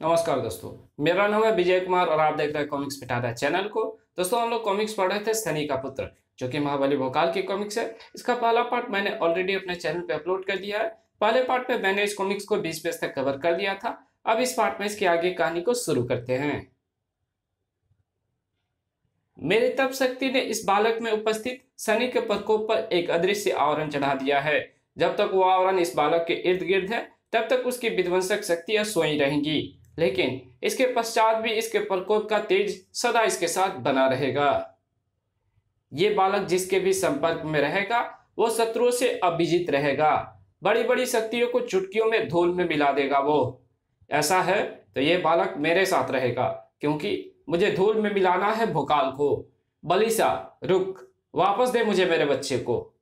नमस्कार दोस्तों। मेरा नाम है विजय कुमार और आप देख रहे हैं कॉमिक्स पिटारा चैनल को। दोस्तों, हम लोग कॉमिक्स पढ़ रहे थे सनी का पुत्र, जो कि महाबली भोकाल की कॉमिक्स है। इसका पहला पार्ट मैंने ऑलरेडी अपने चैनल पे अपलोड कर दिया है। पहले पार्ट में मैंने इस कॉमिक्स को 20 पेज तक कवर कर दिया था। अब इस पार्ट में इसकी आगे कहानी को शुरू करते हैं। मेरी तप शक्ति ने इस बालक में उपस्थित शनि के प्रकोप पर एक अदृश्य आवरण चढ़ा दिया है। जब तक वो आवरण इस बालक के इर्द गिर्द है, तब तक उसकी विध्वंसक शक्तियां सोई रहेंगी, लेकिन इसके पश्चात भी इसके प्रकोप का तेज सदा इसके साथ बना रहेगा। ये बालक जिसके भी संपर्क में रहेगा, वो शत्रुओं से अविजित रहेगा। बड़ी बड़ी शक्तियों को चुटकियों में धूल में मिला देगा वो। ऐसा है तो ये बालक मेरे साथ रहेगा, क्योंकि मुझे धूल में मिलाना है भोकाल को। बलीसा, रुक, वापस दे मुझे मेरे बच्चे को।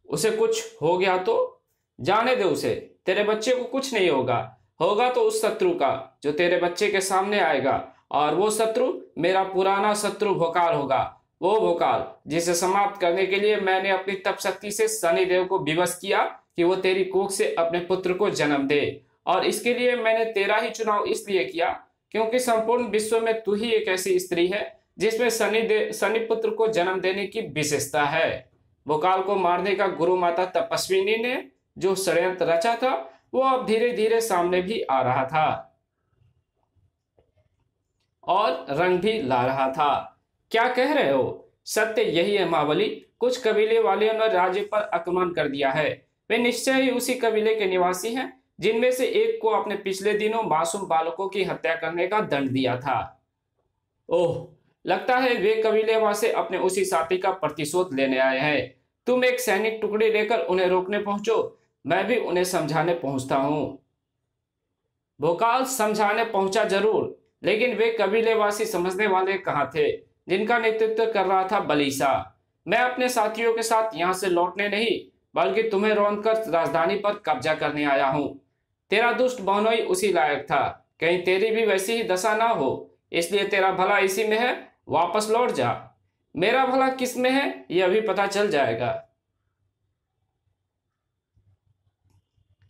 उसे कुछ हो गया तो जाने दे उसे। तेरे बच्चे को कुछ नहीं होगा। होगा तो उस शत्रु का जो तेरे बच्चे के सामने आएगा, और वो शत्रु मेरा पुराना शत्रु भोकाल होगा। वो भोकाल जिसे समाप्त करने के लिए मैंने अपनी तप शक्ति से शनिदेव को विवश किया कि वो तेरी कोख से अपने पुत्र को जन्म दे। और इसके लिए मैंने तेरा ही चुनाव इसलिए किया क्योंकि संपूर्ण विश्व में तू ही एक ऐसी स्त्री है जिसमें शनि पुत्र को जन्म देने की विशेषता है। भोकाल को मारने का गुरु माता तपस्विनी ने जो षड्यंत्र रचा था, वो अब धीरे धीरे सामने भी आ रहा था और रंग भी ला रहा था। क्या कह रहे हो? सत्य यही है महाबली। कुछ कबीले वालियों ने राज्य पर आक्रमण कर दिया है। वे निश्चय ही उसी कबीले के निवासी हैं जिनमें से एक को अपने पिछले दिनों मासूम बालकों की हत्या करने का दंड दिया था। ओह, लगता है वे कबीले वहां से अपने उसी साथी का प्रतिशोध लेने आए हैं। तुम एक सैनिक टुकड़ी लेकर उन्हें रोकने पहुंचो, मैं भी उन्हें समझाने पहुंचता हूं। भोकाल समझाने पहुंचा जरूर, लेकिन वे कबीलेवासी समझने वाले कहाँ थे जिनका नेतृत्व कर रहा था बलीसा। मैं अपने साथियों के साथ यहाँ से लौटने नहीं, बल्कि तुम्हें रौंदकर राजधानी पर कब्जा करने आया हूँ। तेरा दुष्ट बहनोई उसी लायक था। कहीं तेरी भी वैसी ही दशा ना हो, इसलिए तेरा भला इसी में है। वापस लौट जा। मेरा भला किस में है ये अभी पता चल जाएगा।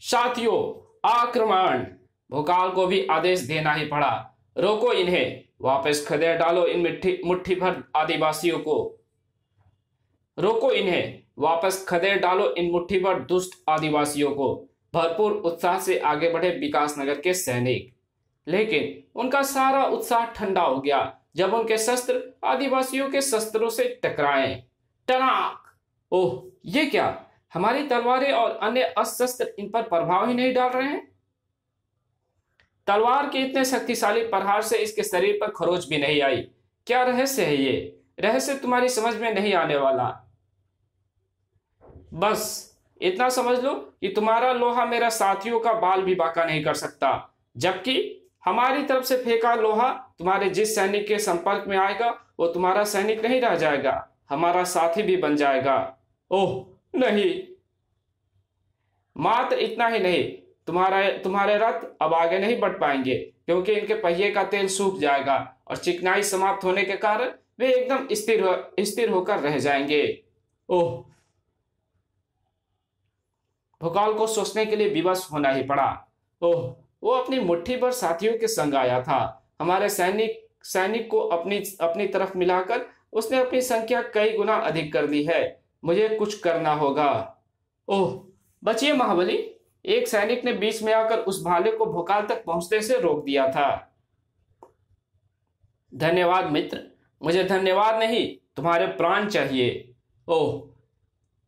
साथियों, आक्रमण! भोकाल को भी आदेश देना ही पड़ा। रोको इन्हें, वापस खदेड़ डालो इन मुट्ठी भर आदिवासियों को। रोको इन्हें, वापस खदेड़ डालो इन मुट्ठी भर दुष्ट आदिवासियों को। भरपूर उत्साह से आगे बढ़े विकास नगर के सैनिक, लेकिन उनका सारा उत्साह ठंडा हो गया जब उनके शस्त्र आदिवासियों के शस्त्रों से टकराए। टनाक! ओह, ये क्या? हमारी तलवारें और अन्य अस्त्र इन पर प्रभाव ही नहीं डाल रहे हैं। तलवार के इतने शक्तिशाली प्रहार से इसके शरीर पर खरोच भी नहीं आई। क्या रहस्य है ये? रहस्य तुम्हारी समझ में नहीं आने वाला। बस इतना समझ लो कि तुम्हारा लोहा मेरा साथियों का बाल भी बांका नहीं कर सकता, जबकि हमारी तरफ से फेंका लोहा तुम्हारे जिस सैनिक के संपर्क में आएगा वो तुम्हारा सैनिक नहीं रह जाएगा, हमारा साथी भी बन जाएगा। ओह नहीं! मात्र इतना ही नहीं, तुम्हारे रथ अब आगे नहीं बढ़ पाएंगे, क्योंकि इनके पहिए का तेल सूख जाएगा और चिकनाई समाप्त होने के कारण वे एकदम स्थिर होकर रह जाएंगे। ओह! भोकाल को सोचने के लिए विवश होना ही पड़ा। ओह, वो अपनी मुट्ठी भर साथियों के संग आया था। हमारे सैनिक को अपनी तरफ मिलाकर उसने अपनी संख्या कई गुना अधिक कर दी है। मुझे कुछ करना होगा। ओह, बचिए महाबली! एक सैनिक ने बीच में आकर उस भाले को भोकाल तक पहुंचने से रोक दिया था। धन्यवाद मित्र। मुझे धन्यवाद नहीं, तुम्हारे प्राण चाहिए। ओह,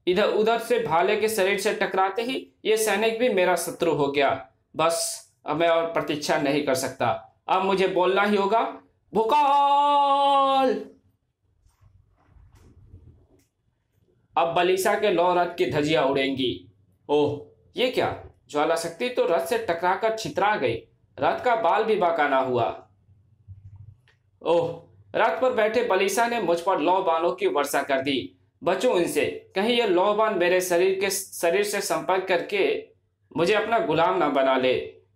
इधर उधर से भाले के शरीर से टकराते ही ये सैनिक भी मेरा शत्रु हो गया। बस अब मैं और प्रतीक्षा नहीं कर सकता। अब मुझे बोलना ही होगा। भोकाल! अब बलीसा के लौ रथ की धजियां उड़ेंगी। ओह, ये क्या? ज्वाला शक्ति तो रथ से टकराकर छितरा गई। रथ का बाल भी बांका ना हुआ। ओह, रथ पर बैठे बलीसा ने मुझ पर लौ बाणों की वर्षा कर दी। बचूं इनसे, कहीं ये लौ बाण मेरे शरीर से संपर्क करके मुझे अपना गुलाम ना बना ले।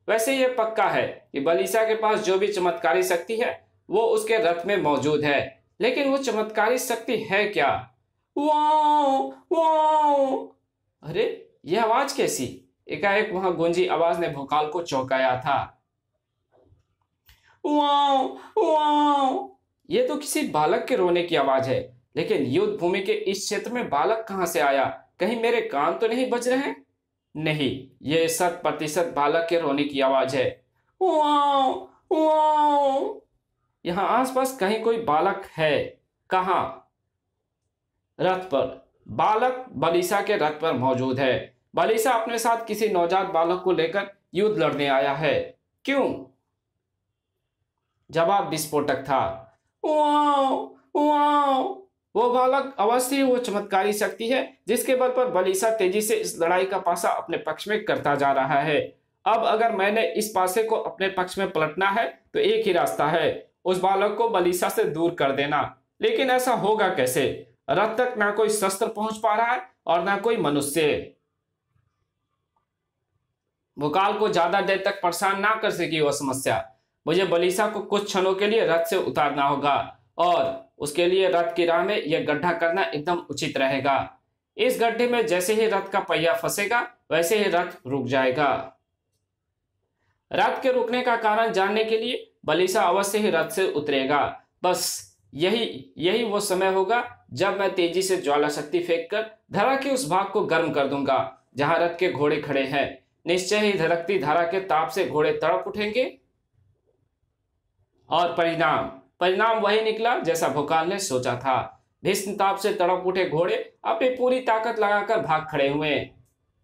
वैसे ये पक्का है कि बलीसा के पास जो भी चमत्कारी शक्ति है वो उसके रथ में मौजूद है, लेकिन वो चमत्कारी शक्ति है क्या? Wow wow! अरे, यह आवाज कैसी? एकाएक वहां गूंजी आवाज ने भोकाल को चौंकाया था। Wow wow. ये तो किसी बालक के रोने की आवाज है, लेकिन युद्ध भूमि के इस क्षेत्र में बालक कहां से आया? कहीं मेरे कान तो नहीं बज रहे हैं? नहीं, ये 100% बालक के रोने की आवाज है। Wow wow. यहाँ आसपास कहीं कोई बालक है? कहाँ? रथ पर। बालक बलीसा के रथ पर मौजूद है। बलीसा अपने साथ किसी नवजात बालक को लेकर युद्ध लड़ने आया है। क्यों? जवाब विस्फोटक था। Wow wow. वो बालक अवश्य ही वो चमत्कारी शक्ति है जिसके बल पर बलीसा तेजी से इस लड़ाई का पासा अपने पक्ष में करता जा रहा है। अब अगर मैंने इस पासे को अपने पक्ष में पलटना है तो एक ही रास्ता है, उस बालक को बलीसा से दूर कर देना। लेकिन ऐसा होगा कैसे? रथ तक ना कोई शस्त्र पहुंच पा रहा है और ना कोई मनुष्य। भोकाल को ज्यादा देर तक परेशान ना कर सकी वह समस्या। मुझे बलीसा को कुछ क्षणों के लिए रथ से उतारना होगा और उसके लिए रथ की राह में यह गड्ढा करना एकदम उचित रहेगा। इस गड्ढे में जैसे ही रथ का पहिया फंसेगा वैसे ही रथ रुक जाएगा। रथ के रुकने का कारण जानने के लिए बलीसा अवश्य ही रथ से उतरेगा। बस यही वो समय होगा जब मैं तेजी से ज्वाला शक्ति फेंककर धरा के उस भाग को गर्म कर दूंगा जहां रथ के घोड़े खड़े हैं। निश्चय ही धड़कती धारा के ताप से घोड़े तड़प उठेंगे और परिणाम वही निकला जैसा भोकाल ने सोचा था। भीषण ताप से तड़प उठे घोड़े अपनी पूरी ताकत लगाकर भाग खड़े हुए।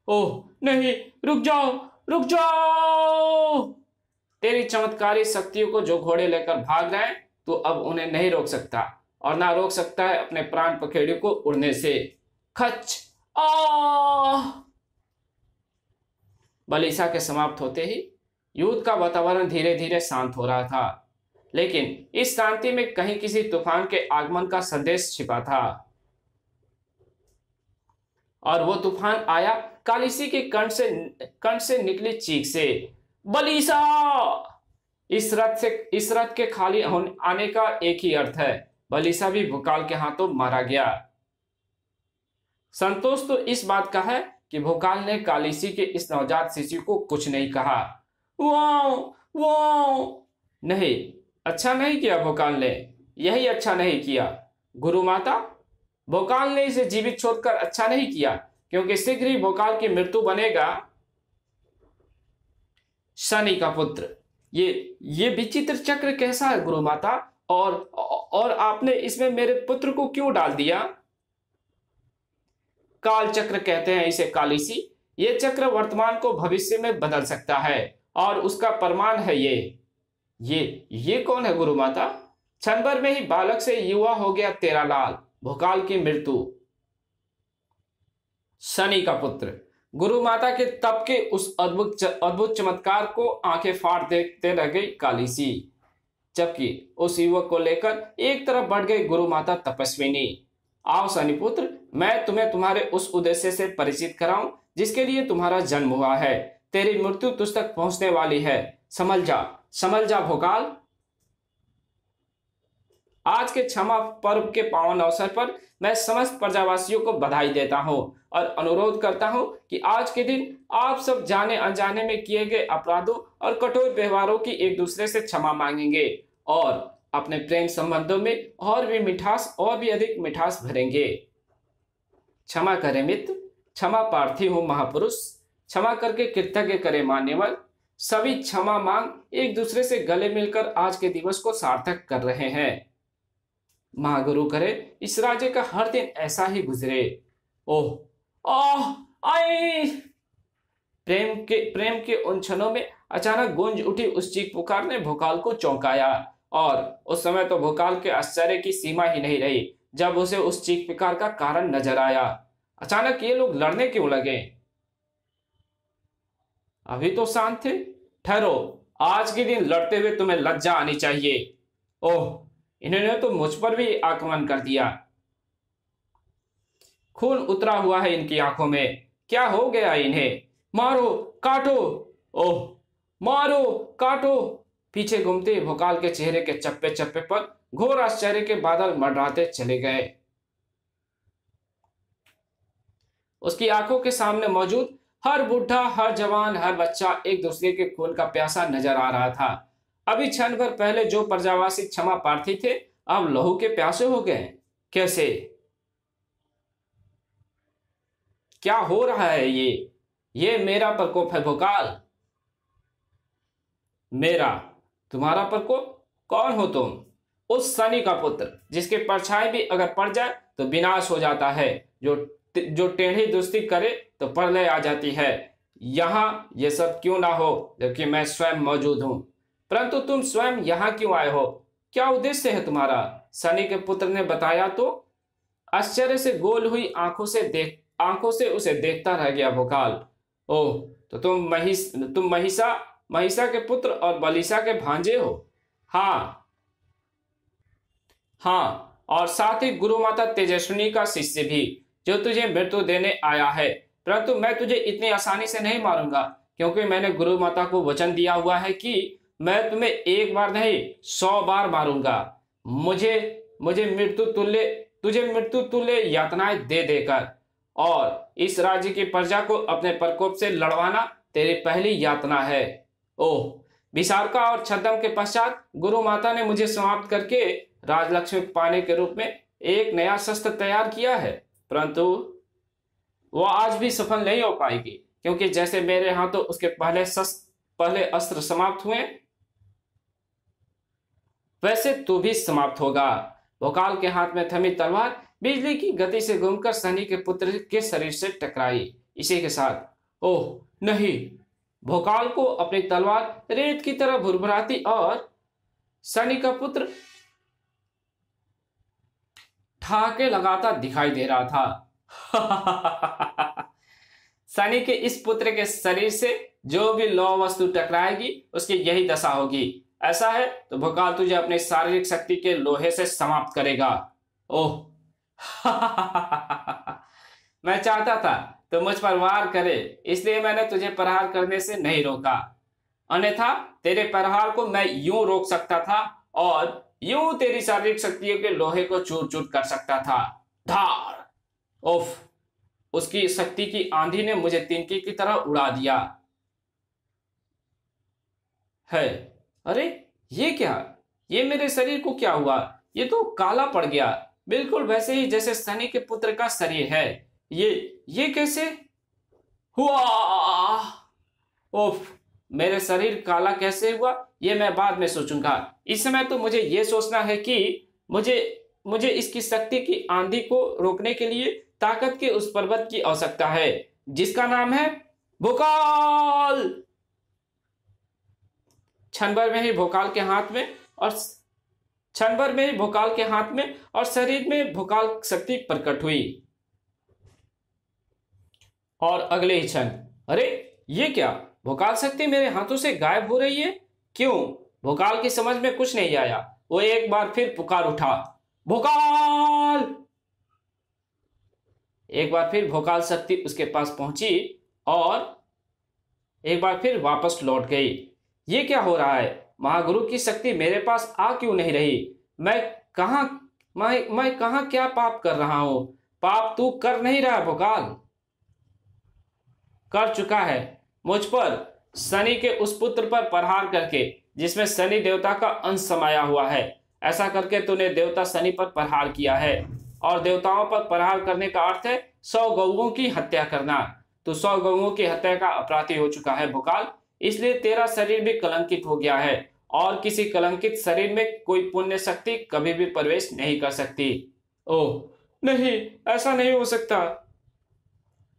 ओह नहीं, रुक जाओ रुक जाओ। तेरी चमत्कारी शक्तियों को जो घोड़े लेकर भाग रहे हैं तो अब उन्हें नहीं रोक सकता और ना रोक सकता है अपने प्राण पखेड़ियों को उड़ने से। खच आ। बलीसा के समाप्त होते ही युद्ध का वातावरण धीरे धीरे शांत हो रहा था, लेकिन इस शांति में कहीं किसी तूफान के आगमन का संदेश छिपा था। और वो तूफान आया कालिसी के कंठ से निकली चीख से। बलीसा! इस रथ के खाली आने का एक ही अर्थ है, बलीसा भी भोकाल के हाथों मारा गया। संतोष तो इस बात का है कि भोकाल ने कालिसी के इस नवजात शिशु को कुछ नहीं कहा। Wow wow. नहीं, अच्छा नहीं किया भोकाल ने, यही अच्छा नहीं किया। गुरु माता, भोकाल ने इसे जीवित छोड़कर अच्छा नहीं किया, क्योंकि शीघ्र ही भोकाल की मृत्यु बनेगा। शनि का पुत्र, ये विचित्र चक्र कैसा है गुरु माता? और आपने इसमें मेरे पुत्र को क्यों डाल दिया? काल चक्र कहते हैं इसे कालिसी। ये चक्र वर्तमान को भविष्य में बदल सकता है और उसका प्रमाण है ये कौन है गुरु माता? क्षण भर में ही बालक से युवा हो गया तेरा लाल, भोकाल की मृत्यु। शनि का पुत्र, गुरु माता के तप के उस अद्भुत चमत्कार को आंखें फाड़ देखते रह गई कालिसी, जबकि उस युवक को लेकर एक तरफ बढ़ गई गुरु माता तपस्विनी। आओ शनिपुत्र, मैं तुम्हें तुम्हारे उस उद्देश्य से परिचित कराऊं जिसके लिए तुम्हारा जन्म हुआ है। तेरी मृत्यु तुझ तक पहुंचने वाली है, समझ जा भोकाल। आज के क्षमा पर्व के पावन अवसर पर मैं समस्त प्रजावासियों को बधाई देता हूं और अनुरोध करता हूं कि आज के दिन आप सब जाने अनजाने में किए गए अपराधों और कठोर व्यवहारों की एक दूसरे से क्षमा मांगेंगे और अपने प्रेम संबंधों में और भी अधिक मिठास भरेंगे। क्षमा करें मित्र, क्षमा पार्थी हो महापुरुष, क्षमा करके कृतज्ञ करे मान्यवर। सभी क्षमा मांग एक दूसरे से गले मिलकर आज के दिवस को सार्थक कर रहे हैं। महागुरु करे इस राज्य का हर दिन ऐसा ही गुजरे। ओह आह आई। प्रेम के उन क्षणों में अचानक गूंज उठी उस चीख पुकार ने भोकाल को चौंकाया और उस समय तो भोकाल के आश्चर्य की सीमा ही नहीं रही जब उसे उस चीख पुकार का कारण नजर आया। अचानक ये लोग लड़ने क्यों लगे? अभी तो शांत थे। ठहरो, आज के दिन लड़ते हुए तुम्हें लज्जा आनी चाहिए। ओह, इन्होंने तो मुझ पर भी आक्रमण कर दिया। खून उतरा हुआ है इनकी आंखों में। क्या हो गया इन्हें? मारो काटो। ओह, मारो काटो। पीछे घूमते भोकाल के चेहरे के चप्पे चप्पे पर घोर आश्चर्य के बादल मंडराते चले गए। उसकी आंखों के सामने मौजूद हर बुढ़ा, हर जवान, हर बच्चा एक दूसरे के खून का प्यासा नजर आ रहा था। अभी क्षण भर पहले जो प्रजावासी क्षमा प्रार्थी थे अब लहू के प्यासे हो गए। कैसे? क्या हो रहा है ये मेरा प्रकोप है भोकाल। मेरा? तुम्हारा प्रकोप? कौन हो तुम? उस शनि का पुत्र जिसके परछाई भी अगर पड़ जाए तो विनाश हो जाता है, जो टेढ़ी दुस्ती करे तो प्रलय आ जाती है। यहाँ ये सब क्यों ना हो जबकि मैं स्वयं मौजूद हूं। परंतु तुम स्वयं यहाँ क्यों आए हो? क्या उद्देश्य है तुम्हारा? शनि के पुत्र ने बताया तो आश्चर्य से गोल हुई आंखों से उसे देखता रह गया भोकाल। ओह, तो तुम महिषा के पुत्र और बलिशा के भांजे हो? हाँ, और साथ ही गुरु माता तेजस्विनी का शिष्य भी, जो तुझे मृत्यु देने आया है। परंतु मैं तुझे इतनी आसानी से नहीं मारूंगा, क्योंकि मैंने गुरु माता को वचन दिया हुआ है कि मैं तुम्हें एक बार नहीं 100 बार मारूंगा। तुझे मृत्यु तुल्य यातनाएं दे देकर और इस राज्य की प्रजा को अपने प्रकोप से लड़वाना तेरी पहली यातना है। ओह, विशारका और छद्म के पश्चात गुरु माता ने मुझे समाप्त करके राजलक्ष्मी पाने के रूप में एक नया शस्त्र तैयार किया है, परंतु वो आज भी सफल नहीं हो पाएगी, क्योंकि जैसे मेरे हाथों उसके पहले अस्त्र समाप्त हुए वैसे तू भी समाप्त होगा। भोकाल के हाथ में थमी तलवार बिजली की गति से घूमकर शनि के पुत्र के शरीर से टकराई। इसी के साथ, ओह नहीं, भोकाल को अपनी तलवार रेत की तरह भुरभुराती और शनि का पुत्र ठाके लगाता दिखाई दे रहा था। शनि के इस पुत्र के शरीर से जो भी लौह वस्तु टकराएगी उसकी यही दशा होगी। ऐसा है तो भोकाल तुझे अपनी शारीरिक शक्ति के लोहे से समाप्त करेगा। ओह, मैं चाहता था तो मुझ पर वार करे, इसलिए मैंने तुझे प्रहार करने से नहीं रोका। अन्यथा तेरे प्रहार को मैं यूं रोक सकता था और यूं तेरी शारीरिक शक्तियों के लोहे को चूर चूर कर सकता था। धार! ओफ! उसकी शक्ति की आंधी ने मुझे तिनके की तरह उड़ा दिया है। अरे ये क्या? ये मेरे शरीर को क्या हुआ? ये तो काला पड़ गया, बिल्कुल वैसे ही जैसे शनि के पुत्र का शरीर है। ये कैसे हुआ? ओफ! मेरे शरीर काला कैसे हुआ ये मैं बाद में सोचूंगा। इस समय तो मुझे यह सोचना है कि मुझे इसकी शक्ति की आंधी को रोकने के लिए ताकत के उस पर्वत की आवश्यकता है जिसका नाम है भोकाल। क्षण भर में ही भोकाल के हाथ में और शरीर में भोकाल शक्ति प्रकट हुई। और अगले ही क्षण, अरे ये क्या? भोकाल शक्ति मेरे हाथों से गायब हो रही है। क्यों? भोकाल की समझ में कुछ नहीं आया। वो एक बार फिर पुकार उठा, भोकाल! एक बार फिर भोकाल शक्ति उसके पास पहुंची और एक बार फिर वापस लौट गई। ये क्या हो रहा है? महागुरु की शक्ति मेरे पास आ क्यों नहीं रही? मैं कहां क्या पाप कर रहा हूं? पाप तू कर नहीं रहा भोकाल, कर चुका है मुझ पर शनि के उस पुत्र पर प्रहार करके जिसमें शनि देवता का अंश समाया हुआ है। ऐसा करके तूने देवता शनि पर प्रहार किया है और देवताओं पर प्रहार करने का अर्थ है 100 गौओं की हत्या करना। तो 100 गौओं की हत्या का अपराधी हो चुका है भोकाल, इसलिए तेरा शरीर भी कलंकित हो गया है और किसी कलंकित शरीर में कोई पुण्य शक्ति कभी भी प्रवेश नहीं कर सकती। ओह नहीं, ऐसा नहीं हो सकता।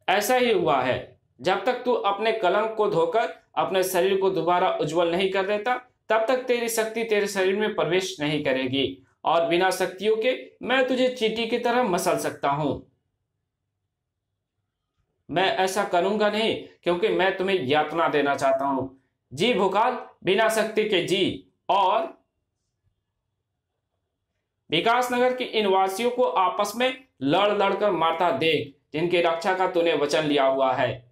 ऐसा ही हुआ है। जब तक तू अपने कलंक को धोकर अपने शरीर को दोबारा उज्जवल नहीं कर देता तब तक तेरी शक्ति तेरे शरीर में प्रवेश नहीं करेगी और बिना शक्तियों के मैं तुझे चींटी की तरह मसल सकता हूं। मैं ऐसा करूंगा नहीं, क्योंकि मैं तुम्हें यातना देना चाहता हूं। जी भोकाल, बिना शक्ति के जी। और विकासनगर के इन वासियों को आपस में लड़ लड़कर मारता देख, जिनकी रक्षा का तूने वचन लिया हुआ है।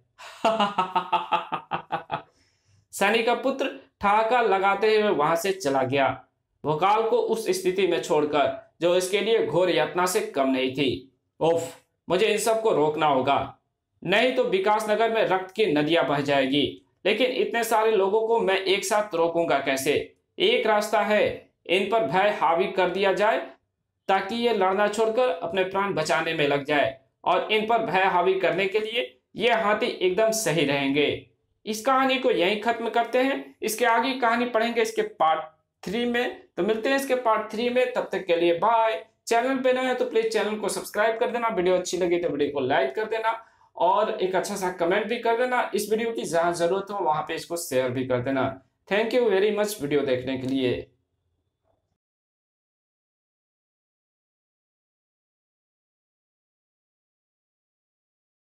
शनि का पुत्र ठहाका लगाते हुए वहां से चला गया, भोकाल को उस स्थिति में छोड़कर जो इसके लिए घोर यातना से कम नहीं थी। उफ, मुझे इन सब को रोकना होगा, नहीं तो विकासनगर में रक्त की नदियां बह जाएगी। लेकिन इतने सारे लोगों को मैं एक साथ रोकूंगा कैसे? एक रास्ता है, इन पर भय हावी कर दिया जाए ताकि ये लड़ना छोड़कर अपने प्राण बचाने में लग जाए, और इन पर भय हावी करने के लिए ये हाथी एकदम सही रहेंगे। इस कहानी को यहीं खत्म करते हैं, इसके आगे कहानी पढ़ेंगे इसके पार्ट 3 में। तो मिलते हैं इसके पार्ट 3 में, तब तक के लिए बाय। चैनल पे नए हैं तो प्लीज चैनल को सब्सक्राइब कर देना, वीडियो अच्छी लगी तो वीडियो को लाइक कर देना और एक अच्छा सा कमेंट भी कर देना। इस वीडियो की जहां जरूरत हो वहां पे इसको शेयर भी कर देना। Thank you very much video देखने के लिए।